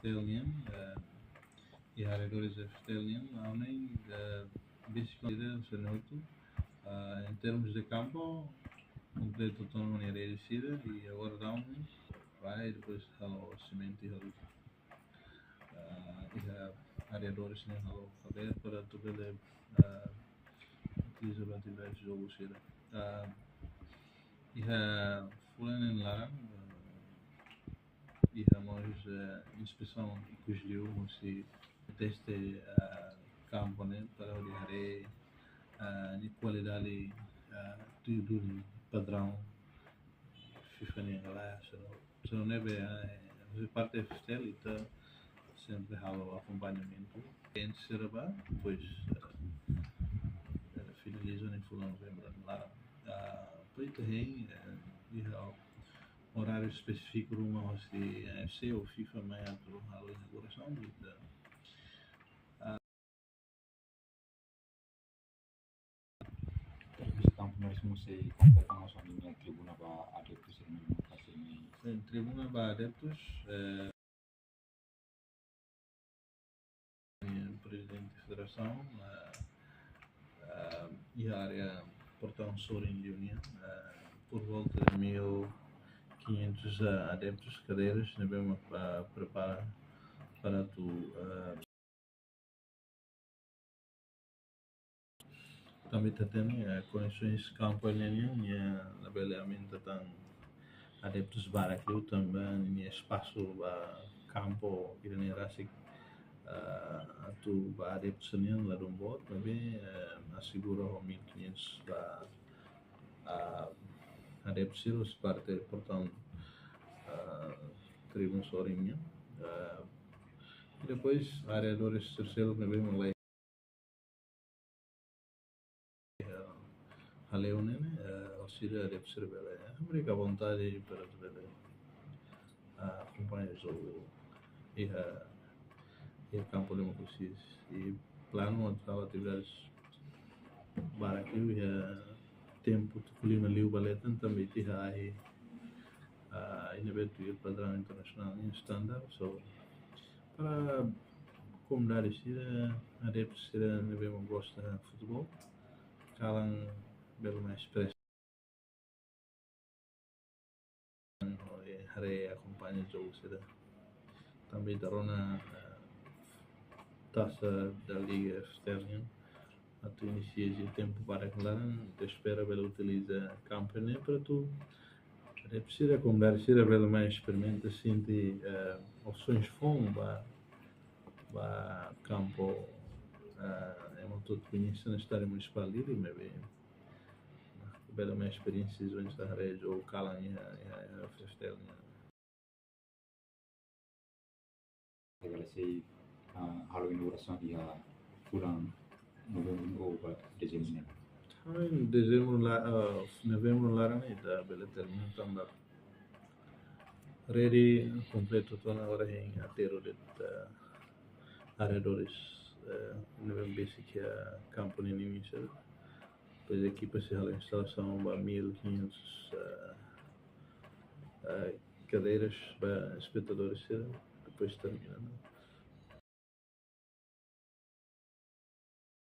Estelian e arredores de Estelian, além da bicicleta Senuto, em termos de campo, completo toda uma maneira reducida e agora dá vai depois ao cimento e arredores né ao fazer para tu poder utilizar atividades de jogo cedo. E fulano em Larang e mais inspeção que os deu se teste campo né para olhar de qualidade tudo padrão FIFA nem lá se não é bem a parte é fiscal e tá sempre há o acompanhamento em Seraba depois finalizam em fulano lá depois tem horário específico uma se AFC ou FIFA mas a inauguração Campo mesmo se completamos a minha tribuna para adeptos em tribuna para adeptos presidente da federação e a área portão sul em União por volta de 1500 adeptos cadeiras devemos preparar para tu também tem conexões campo em linha na belamento tem adeptos para aquilo também espaço para campo que nem assim tu para adeptos nem lá do bot também assegura 1500 para adeptos os parte portão tribuna sorinha e depois arredores terceiro também lá a Leone auxília deve ser bela América vontade para ver acompanhar o jogo e a campo de democracia e plano de atividades barato e tempo de colina ali o baleta também tinha aí evento padrão internacional em standard so para comunidade adeptos devemos gostar de futebol calam belo mais express hari acompanha o jogo também da na taça da Liga Externa a tu inicias o tempo para claro te espera pela utiliza campanha para tu é preciso conversar pelo mais experimenta sente opções fome para campo é muito conhecido na história municipal ali mas bem pela minha experiência onde está a ou calam e a festel Agradecer a inauguração e a kurang novembro ou dezembro. Em dezembro novembro lá da bela termina também ready completo toda hora em atero de arredores novembro basic a campo nem inicial depois a equipa se a instalação para 1500 cadeiras para espectadores depois termina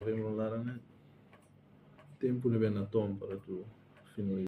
novembro lá tempo de ver na tom para tu finalizar